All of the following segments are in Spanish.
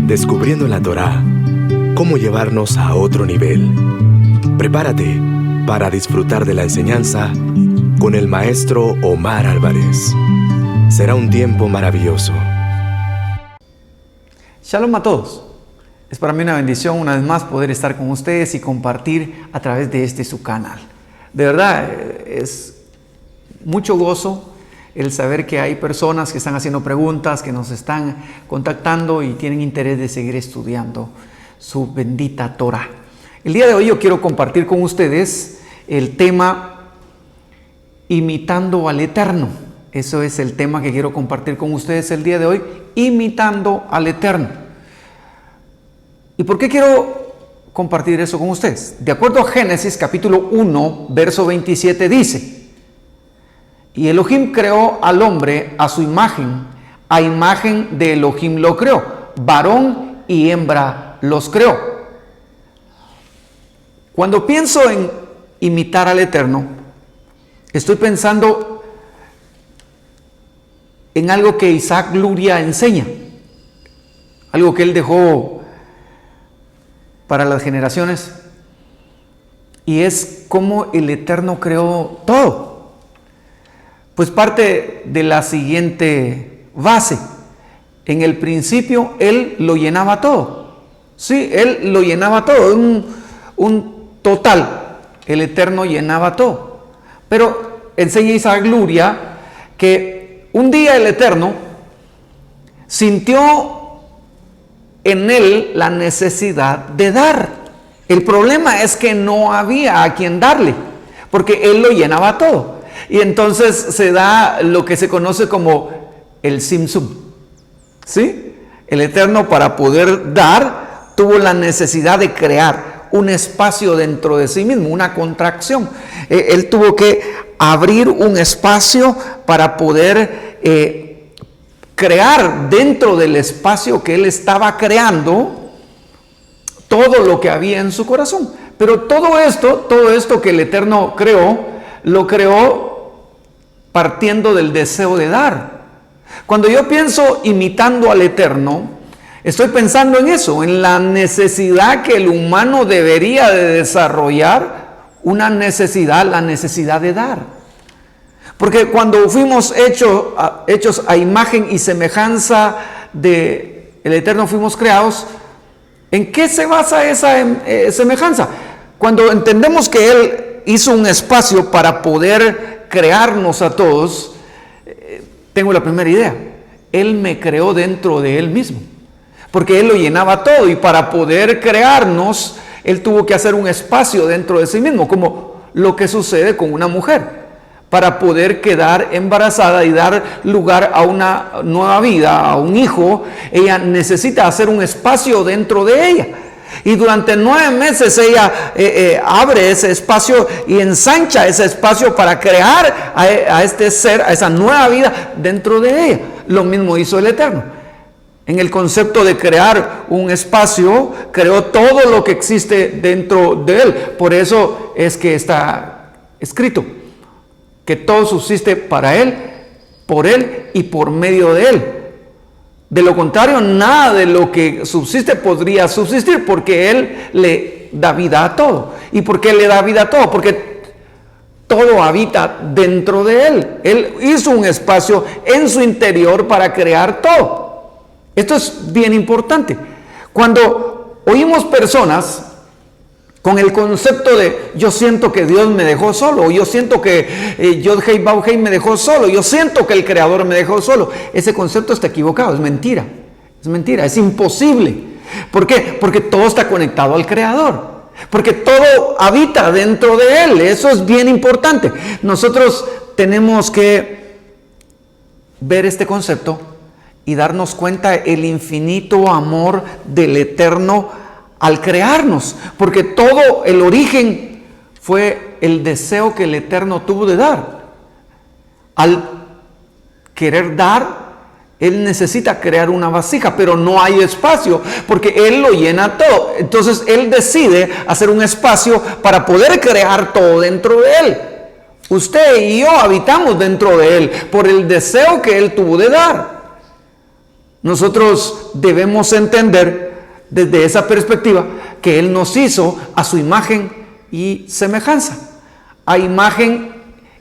Descubriendo la Torá, cómo llevarnos a otro nivel. Prepárate para disfrutar de la enseñanza con el maestro Omar Álvarez. Será un tiempo maravilloso. Shalom a todos. Es para mí una bendición una vez más poder estar con ustedes y compartir a través de su canal. De verdad, es mucho gozo el saber que hay personas que están haciendo preguntas, que nos están contactando y tienen interés de seguir estudiando su bendita Torah. El día de hoy yo quiero compartir con ustedes el tema imitando al Eterno. Eso es el tema que quiero compartir con ustedes el día de hoy, imitando al Eterno. ¿Y por qué quiero compartir eso con ustedes? De acuerdo a Génesis capítulo 1, verso 27 dice: y Elohim creó al hombre a su imagen, a imagen de Elohim lo creó, varón y hembra los creó. Cuando pienso en imitar al Eterno, estoy pensando en algo que Isaac Luria enseña, algo que él dejó para las generaciones, y es cómo el Eterno creó todo. Pues parte de la siguiente base: en el principio Él lo llenaba todo. Sí, Él lo llenaba todo, un total. El Eterno llenaba todo. Pero enseña Isaac Luria que un día el Eterno sintió en él la necesidad de dar. El problema es que no había a quien darle, porque Él lo llenaba todo. Y entonces se da lo que se conoce como el Tzimtzum. ¿Sí? El Eterno, para poder dar, tuvo la necesidad de crear un espacio dentro de sí mismo, una contracción. Él tuvo que abrir un espacio para poder crear dentro del espacio que Él estaba creando todo lo que había en su corazón. Pero todo esto que el Eterno creó, lo creó partiendo del deseo de dar. Cuando yo pienso imitando al Eterno, estoy pensando en eso, en la necesidad que el humano debería de desarrollar, la necesidad de dar. Porque cuando fuimos hechos a imagen y semejanza del Eterno, fuimos creados, ¿en qué se basa esa semejanza? Cuando entendemos que Él hizo un espacio para poder crearnos a todos, tengo la primera idea: Él me creó dentro de Él mismo, porque Él lo llenaba todo, y para poder crearnos, Él tuvo que hacer un espacio dentro de sí mismo, como lo que sucede con una mujer. Para poder quedar embarazada y dar lugar a una nueva vida, a un hijo, ella necesita hacer un espacio dentro de ella. Y durante 9 meses ella abre ese espacio y ensancha ese espacio para crear a este ser, a esa nueva vida dentro de ella. Lo mismo hizo el Eterno. En el concepto de crear un espacio, creó todo lo que existe dentro de Él. Por eso es que está escrito que todo subsiste para Él, por Él y por medio de Él. De lo contrario, nada de lo que subsiste podría subsistir, porque Él le da vida a todo. ¿Y por qué le da vida a todo? Porque todo habita dentro de Él. Él hizo un espacio en su interior para crear todo. Esto es bien importante. Cuando oímos personas con el concepto de yo siento que Dios me dejó solo, o yo siento que Yod-Hei Vav-Hei me dejó solo, yo siento que el Creador me dejó solo, ese concepto está equivocado, es mentira, es imposible. ¿Por qué? Porque todo está conectado al Creador, porque todo habita dentro de Él. Eso es bien importante. Nosotros tenemos que ver este concepto y darnos cuenta el infinito amor del Eterno al crearnos, porque todo el origen fue el deseo que el Eterno tuvo de dar. Al querer dar, Él necesita crear una vasija, pero no hay espacio, porque Él lo llena todo. Entonces Él decide hacer un espacio para poder crear todo dentro de Él. Usted y yo habitamos dentro de Él por el deseo que Él tuvo de dar. nosotros debemos entender desde esa perspectiva que Él nos hizo a su imagen y semejanza. A imagen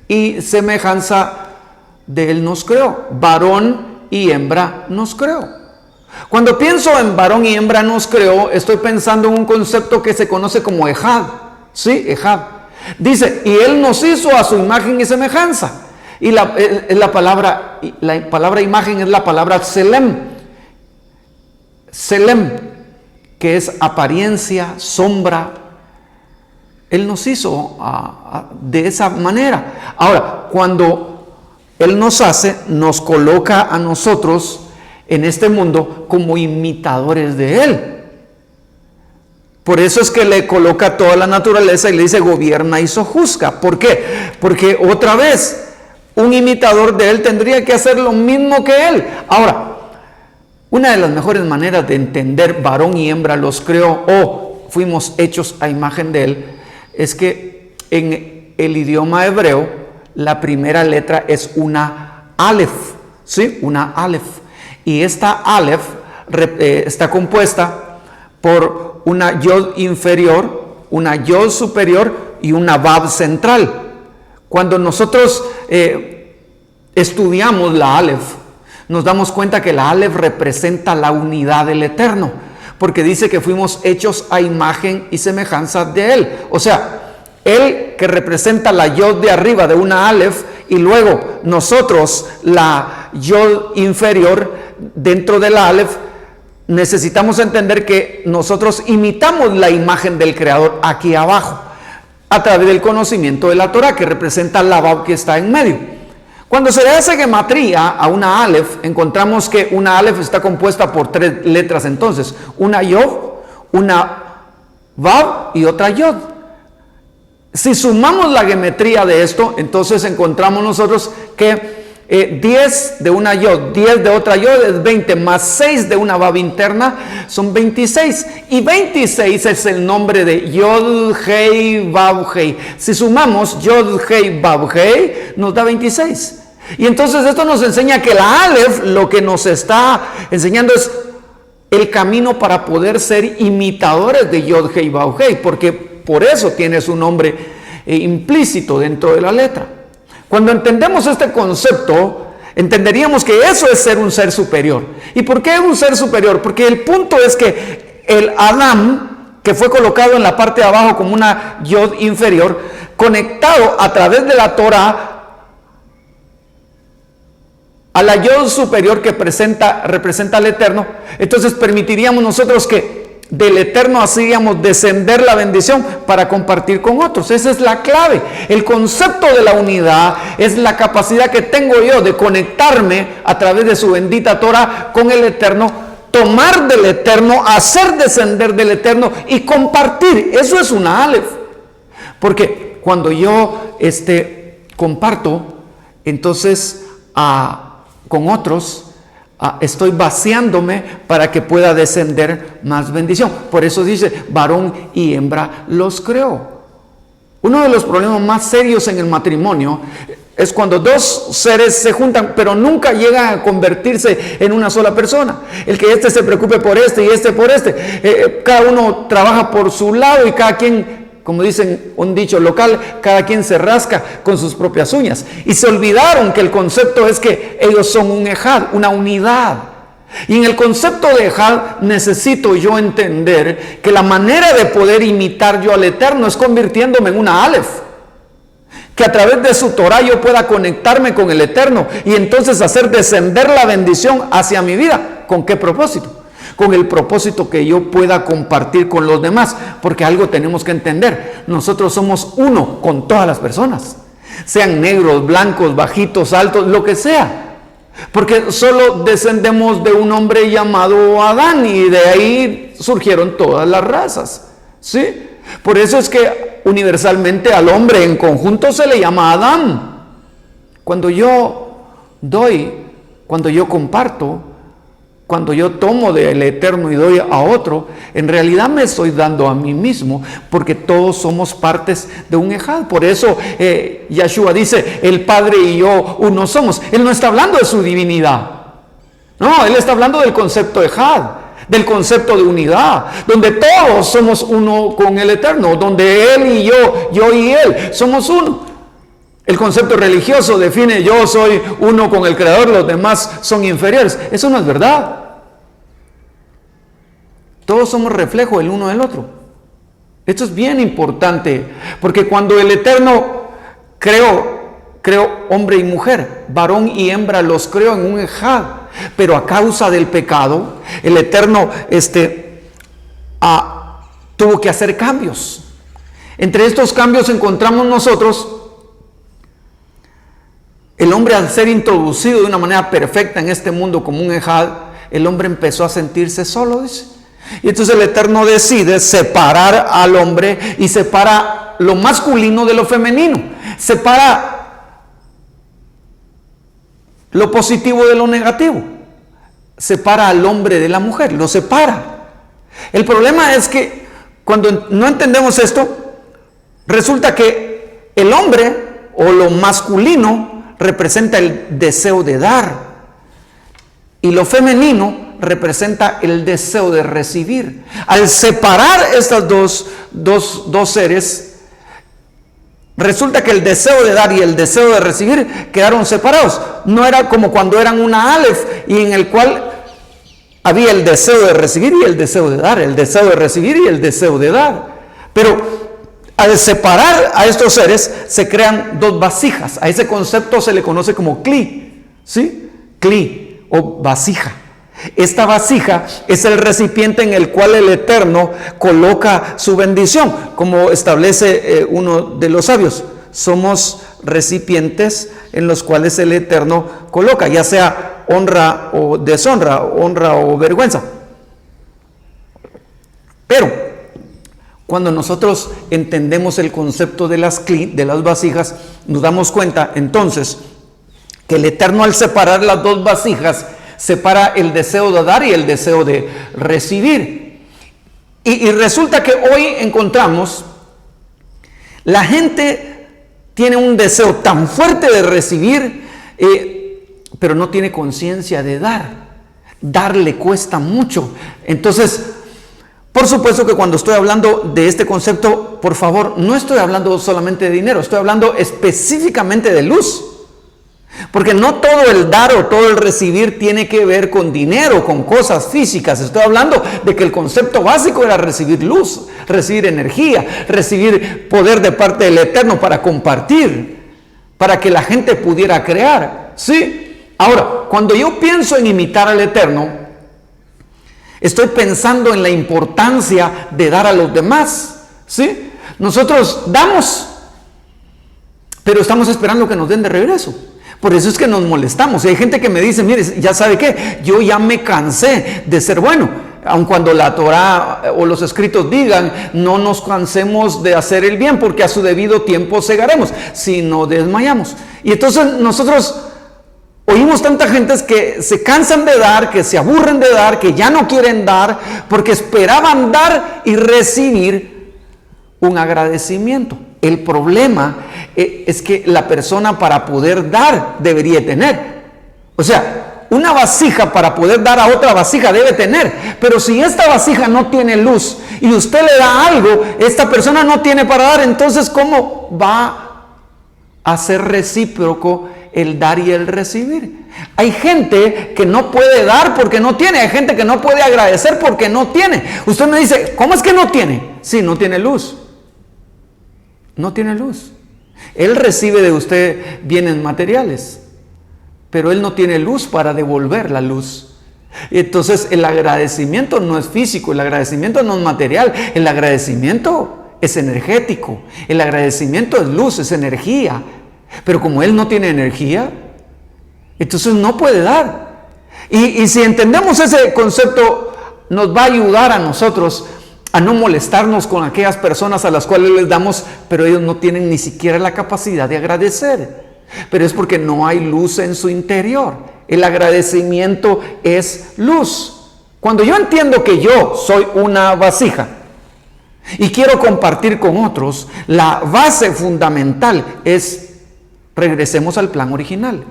y semejanza de Él nos creó. Varón y hembra nos creó. Cuando pienso en varón y hembra nos creó, estoy pensando en un concepto que se conoce como Ejad. ¿Sí? Ejad. Dice, y Él nos hizo a su imagen y semejanza. Y la palabra imagen es la palabra Tselem. Tselem, que es apariencia, sombra. Él nos hizo de esa manera. Ahora, cuando Él nos hace, nos coloca a nosotros en este mundo como imitadores de Él. Por eso es que le coloca toda la naturaleza y le dice gobierna y sojuzga. ¿Por qué? Porque otra vez, un imitador de Él tendría que hacer lo mismo que Él. Ahora, una de las mejores maneras de entender varón y hembra los creó o fuimos hechos a imagen de Él es que en el idioma hebreo la primera letra es una Aleph, ¿sí? Una Aleph. Y esta Aleph está compuesta por una Yod inferior, una Yod superior y una Vav central. Cuando nosotros estudiamos la Aleph, nos damos cuenta que la Aleph representa la unidad del Eterno, porque dice que fuimos hechos a imagen y semejanza de Él. O sea, Él que representa la Yod de arriba de una Aleph y luego nosotros la Yod inferior dentro de la Aleph, necesitamos entender que nosotros imitamos la imagen del Creador aquí abajo a través del conocimiento de la Torah, que representa la Vav que está en medio. Cuando se le hace gematría a una Aleph, encontramos que una Aleph está compuesta por 3 letras entonces, una Yod, una Vav y otra Yod. Si sumamos la gematría de esto, entonces encontramos nosotros que 10 de una Yod, 10 de otra Yod es 20, más 6 de una Vav interna son 26. Y 26 es el nombre de Yod, Hei, Vav, Hei. Si sumamos Yod, Hei, Vav, Hei, nos da 26. Y entonces esto nos enseña que la Aleph lo que nos está enseñando es el camino para poder ser imitadores de Yod, Hei, Vav, Hei, porque por eso tiene su nombre implícito dentro de la letra. Cuando entendemos este concepto, entenderíamos que eso es ser un ser superior. ¿Y por qué un ser superior? Porque el punto es que el Adán, que fue colocado en la parte de abajo como una Yod inferior, conectado a través de la Torah a la Yod superior que representa al Eterno, entonces permitiríamos nosotros que del Eterno hacíamos descender la bendición para compartir con otros. Esa es la clave. El concepto de la unidad es la capacidad que tengo yo de conectarme a través de su bendita Torah con el Eterno, tomar del Eterno, hacer descender del Eterno y compartir. Eso es una Aleph. Porque cuando yo comparto, entonces con otros, estoy vaciándome para que pueda descender más bendición. Por eso dice, varón y hembra los creó. Uno de los problemas más serios en el matrimonio es cuando dos seres se juntan, pero nunca llegan a convertirse en una sola persona. El que se preocupe por y por cada uno trabaja por su lado y cada quien, como dicen un dicho local, cada quien se rasca con sus propias uñas. Y se olvidaron que el concepto es que ellos son un ejad, una unidad. Y en el concepto de ejad necesito yo entender que la manera de poder imitar yo al Eterno es convirtiéndome en una Aleph. Que a través de su Torah yo pueda conectarme con el Eterno y entonces hacer descender la bendición hacia mi vida. ¿Con qué propósito? Con el propósito que yo pueda compartir con los demás, porque algo tenemos que entender: nosotros somos uno con todas las personas, sean negros, blancos, bajitos, altos, lo que sea, porque solo descendemos de un hombre llamado Adán y de ahí surgieron todas las razas, ¿sí? Por eso es que universalmente al hombre en conjunto se le llama Adán. Cuando yo doy, cuando yo comparto, cuando yo tomo del Eterno y doy a otro, en realidad me estoy dando a mí mismo, porque todos somos partes de un ejad. Por eso Yahshua dice, el Padre y yo uno somos. Él no está hablando de su divinidad. No, él está hablando del concepto de Had, del concepto de unidad, donde todos somos uno con el Eterno, donde él y yo y él, somos uno. El concepto religioso define: yo soy uno con el Creador, los demás son inferiores. Eso no es verdad. Todos somos reflejo el uno del otro. Esto es bien importante, porque cuando el Eterno creó hombre y mujer, varón y hembra los creó en un ejad, pero a causa del pecado, el Eterno tuvo que hacer cambios. Entre estos cambios encontramos nosotros el hombre, al ser introducido de una manera perfecta en este mundo como un ejad, el hombre empezó a sentirse solo, dice. Y entonces el Eterno decide separar al hombre y separa lo masculino de lo femenino, separa lo positivo de lo negativo, separa al hombre de la mujer, lo separa. El problema es que cuando no entendemos esto, resulta que el hombre o lo masculino representa el deseo de dar y lo femenino representa el deseo de recibir. Al separar estas dos seres, resulta que el deseo de dar y el deseo de recibir quedaron separados. No era como cuando eran una Aleph, y en el cual había el deseo de recibir y el deseo de dar, el deseo de recibir y el deseo de dar. Pero al separar a estos seres se crean dos vasijas. A ese concepto se le conoce como Kli, ¿sí? Kli o vasija. Esta vasija es el recipiente en el cual el Eterno coloca su bendición, como establece uno de los sabios. Somos recipientes en los cuales el Eterno coloca, ya sea honra o deshonra, honra o vergüenza. Pero cuando nosotros entendemos el concepto de las vasijas, nos damos cuenta entonces que el Eterno, al separar las dos vasijas, separa el deseo de dar y el deseo de recibir. Y resulta que hoy encontramos, la gente tiene un deseo tan fuerte de recibir, pero no tiene conciencia de dar. Dar le cuesta mucho. Entonces, por supuesto que cuando estoy hablando de este concepto, por favor, no estoy hablando solamente de dinero, estoy hablando específicamente de luz. Porque no todo el dar o todo el recibir tiene que ver con dinero, con cosas físicas. Estoy hablando de que el concepto básico era recibir luz, recibir energía, recibir poder de parte del Eterno para compartir, para que la gente pudiera crear. ¿Sí? Ahora, cuando yo pienso en imitar al Eterno, estoy pensando en la importancia de dar a los demás. ¿Sí? Nosotros damos, pero estamos esperando que nos den de regreso. Por eso es que nos molestamos. Y hay gente que me dice: mire, ya sabe qué, yo ya me cansé de ser bueno. Aun cuando la Torá o los escritos digan: no nos cansemos de hacer el bien, porque a su debido tiempo segaremos, si no desmayamos. Y entonces nosotros oímos tanta gente que se cansan de dar, que se aburren de dar, que ya no quieren dar, porque esperaban dar y recibir un agradecimiento. El problema es que la persona, para poder dar, debería tener. O sea, una vasija para poder dar a otra vasija debe tener. Pero si esta vasija no tiene luz y usted le da algo, esta persona no tiene para dar, entonces ¿cómo va a ser recíproco el dar y el recibir? Hay gente que no puede dar porque no tiene. Hay gente que no puede agradecer porque no tiene. Usted me dice: ¿cómo es que no tiene? Sí, no tiene luz. No tiene luz. Él recibe de usted bienes materiales, pero él no tiene luz para devolver la luz. Entonces el agradecimiento no es físico, el agradecimiento no es material, el agradecimiento es energético, el agradecimiento es luz, es energía. Pero como él no tiene energía, entonces no puede dar. Y si entendemos ese concepto, nos va a ayudar a nosotros a no molestarnos con aquellas personas a las cuales les damos, pero ellos no tienen ni siquiera la capacidad de agradecer. Pero es porque no hay luz en su interior. El agradecimiento es luz. Cuando yo entiendo que yo soy una vasija y quiero compartir con otros, la base fundamental es: regresemos al plan original.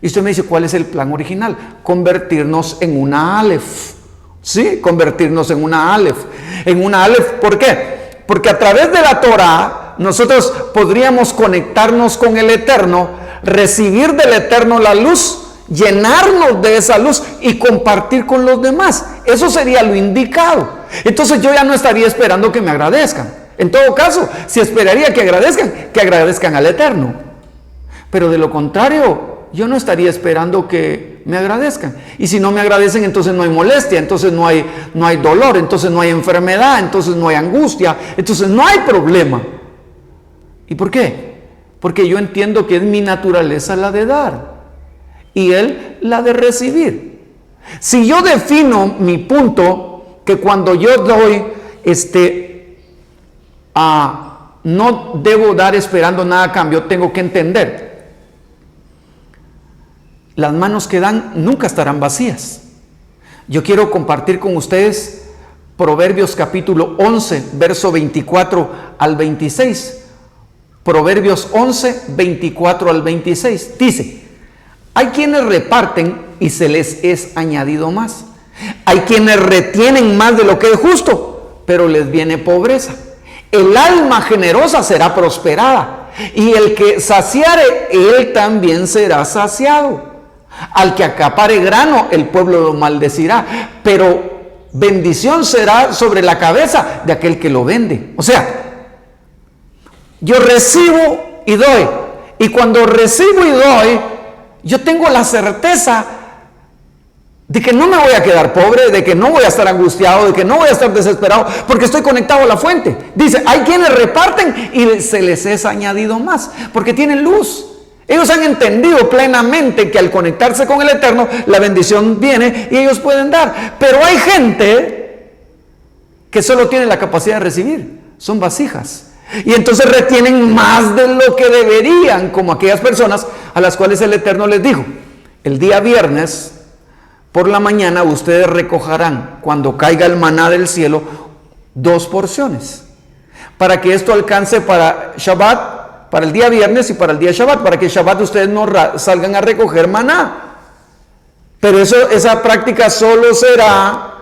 Y usted me dice, ¿cuál es el plan original? Convertirnos en una Aleph. ¿Sí? Convertirnos en una Aleph. En una Aleph, ¿por qué? Porque a través de la Torah nosotros podríamos conectarnos con el Eterno, recibir del Eterno la luz, llenarnos de esa luz y compartir con los demás. Eso sería lo indicado. Entonces yo ya no estaría esperando que me agradezcan. En todo caso, si esperaría que agradezcan al Eterno. Pero de lo contrario, yo no estaría esperando que me agradezcan. Y si no me agradecen, entonces no hay molestia, entonces no hay dolor, entonces no hay enfermedad, entonces no hay angustia, entonces no hay problema. ¿Y por qué? Porque yo entiendo que es mi naturaleza la de dar y él la de recibir. Si yo defino mi punto, que cuando yo doy, no debo dar esperando nada a cambio, tengo que entender. Las manos que dan nunca estarán vacías. Yo quiero compartir con ustedes Proverbios capítulo 11, verso 24 al 26. Proverbios 11, 24 al 26. Dice, hay quienes reparten y se les es añadido más. Hay quienes retienen más de lo que es justo, pero les viene pobreza. El alma generosa será prosperada, y el que saciare, él también será saciado. Al que acapare grano, el pueblo lo maldecirá, pero bendición será sobre la cabeza de aquel que lo vende. O sea, yo recibo y doy, y cuando recibo y doy, yo tengo la certeza de que no me voy a quedar pobre, de que no voy a estar angustiado, de que no voy a estar desesperado, porque estoy conectado a la fuente. Dice, hay quienes reparten y se les es añadido más, porque tienen luz. Ellos han entendido plenamente que al conectarse con el Eterno, la bendición viene y ellos pueden dar. Pero hay gente que solo tiene la capacidad de recibir, son vasijas. Y entonces retienen más de lo que deberían, como aquellas personas a las cuales el Eterno les dijo, el día viernes por la mañana ustedes recogerán, cuando caiga el maná del cielo, 2 porciones, para que esto alcance para Shabbat, para el día viernes y para el día Shabbat, para que Shabbat ustedes no salgan a recoger maná. Pero esa práctica solo será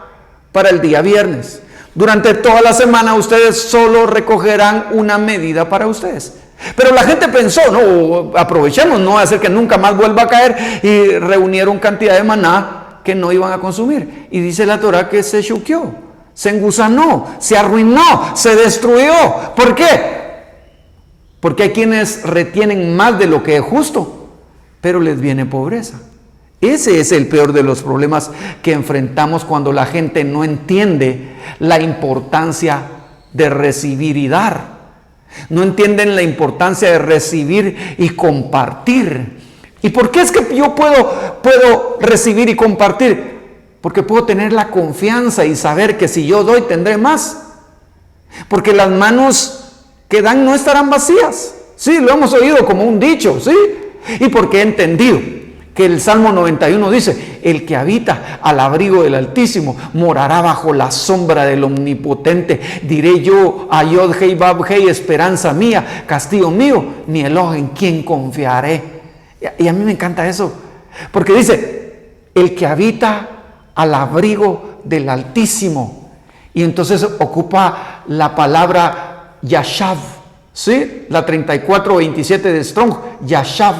para el día viernes. Durante toda la semana ustedes solo recogerán una medida para ustedes. Pero la gente pensó, no, aprovechemos, no va a hacer que nunca más vuelva a caer, y reunieron cantidad de maná que no iban a consumir. Y dice la Torah que se chuqueó, se engusanó, se arruinó, se destruyó. ¿Por qué? Porque hay quienes retienen más de lo que es justo, pero les viene pobreza. Ese es el peor de los problemas que enfrentamos cuando la gente no entiende la importancia de recibir y dar. No entienden la importancia de recibir y compartir. ¿Y por qué es que yo puedo recibir y compartir? Porque puedo tener la confianza y saber que si yo doy tendré más. Porque las manos que dan no estarán vacías. Sí, lo hemos oído como un dicho, ¿sí? Y porque he entendido que el Salmo 91 dice, el que habita al abrigo del Altísimo morará bajo la sombra del Omnipotente. Diré yo a Yod Hei Bab Hei, esperanza mía, castillo mío, ni Elohim, en quien confiaré. Y a mí me encanta eso, porque dice, el que habita al abrigo del Altísimo. Y entonces ocupa la palabra Yashav, ¿sí? La 3427 de Strong, Yashav,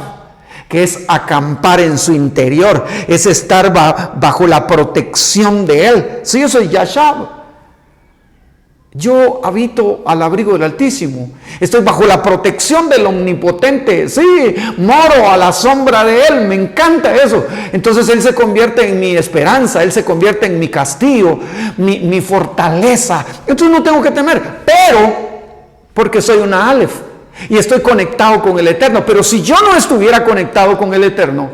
que es acampar en su interior, es estar bajo la protección de él. Sí, yo soy Yashav. Yo habito al abrigo del Altísimo, estoy bajo la protección del Omnipotente, sí, moro a la sombra de él, me encanta eso. Entonces él se convierte en mi esperanza, él se convierte en mi castillo, mi fortaleza. Entonces no tengo que temer, pero porque soy una Aleph y estoy conectado con el Eterno. Pero si yo no estuviera conectado con el Eterno,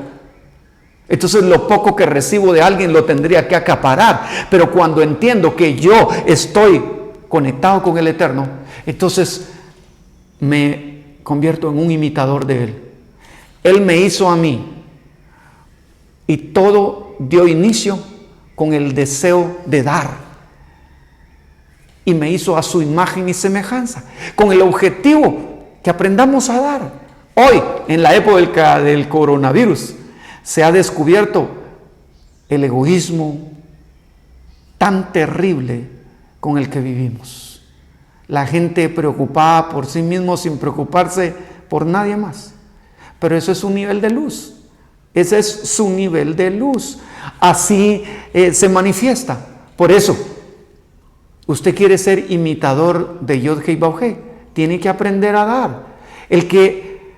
entonces lo poco que recibo de alguien lo tendría que acaparar. Pero cuando entiendo que yo estoy conectado con el Eterno, entonces me convierto en un imitador de Él. Él me hizo a mí y todo dio inicio con el deseo de dar. Y me hizo a su imagen y semejanza, con el objetivo que aprendamos a dar. Hoy, en la época del coronavirus, se ha descubierto el egoísmo tan terrible con el que vivimos. La gente preocupada por sí mismo sin preocuparse por nadie más. Pero eso es un nivel de luz. Ese es su nivel de luz. Así se manifiesta. Por eso, usted quiere ser imitador de Yod-Heh-Vav-Heh, tiene que aprender a dar. El que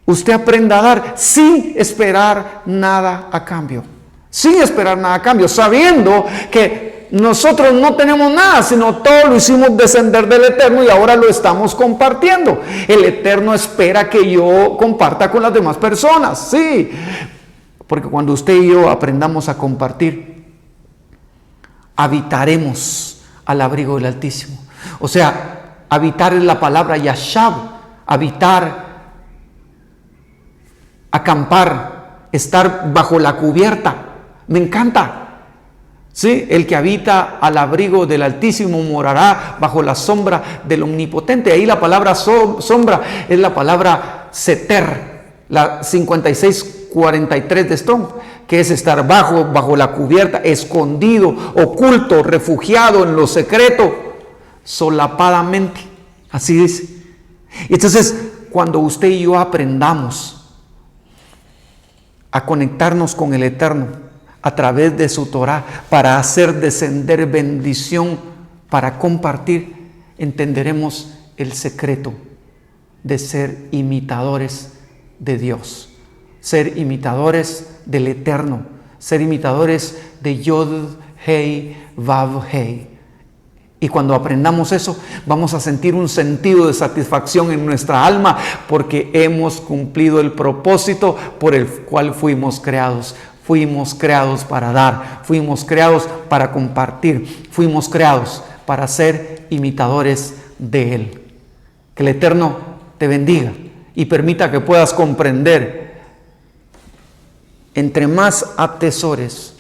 usted aprenda a dar sin esperar nada a cambio. Sin esperar nada a cambio, sabiendo que nosotros no tenemos nada, sino todo lo hicimos descender del Eterno y ahora lo estamos compartiendo. El Eterno espera que yo comparta con las demás personas, sí. Porque cuando usted y yo aprendamos a compartir, habitaremos al abrigo del Altísimo. O sea, habitar es la palabra yashab, habitar, acampar, estar bajo la cubierta. Me encanta. Sí, el que habita al abrigo del Altísimo morará bajo la sombra del Omnipotente. Ahí la palabra sombra es la palabra seter, la 5643 de Strong, que es estar bajo la cubierta, escondido, oculto, refugiado en lo secreto, solapadamente. Así dice. Y entonces, cuando usted y yo aprendamos a conectarnos con el Eterno a través de su Torah para hacer descender bendición, para compartir, entenderemos el secreto de ser imitadores de Dios, ser imitadores del Eterno, ser imitadores de Yod-Heh-Vav-Heh. Y cuando aprendamos eso, vamos a sentir un sentido de satisfacción en nuestra alma porque hemos cumplido el propósito por el cual fuimos creados. Fuimos creados para dar, fuimos creados para compartir, fuimos creados para ser imitadores de Él. Que el Eterno te bendiga y permita que puedas comprender. Entre más atesores,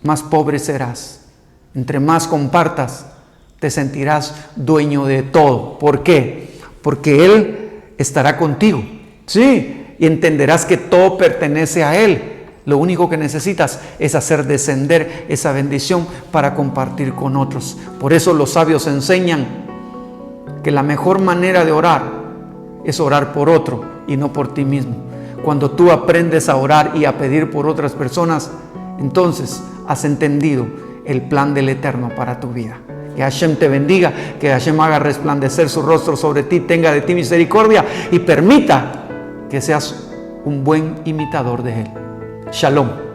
más pobre serás. Entre más compartas, te sentirás dueño de todo. ¿Por qué? Porque Él estará contigo. Sí, y entenderás que todo pertenece a Él. Lo único que necesitas es hacer descender esa bendición para compartir con otros. Por eso los sabios enseñan que la mejor manera de orar es orar por otro y no por ti mismo. Cuando tú aprendes a orar y a pedir por otras personas, entonces has entendido el plan del Eterno para tu vida. Que Hashem te bendiga, que Hashem haga resplandecer su rostro sobre ti, tenga de ti misericordia y permita que seas un buen imitador de Él. Shalom.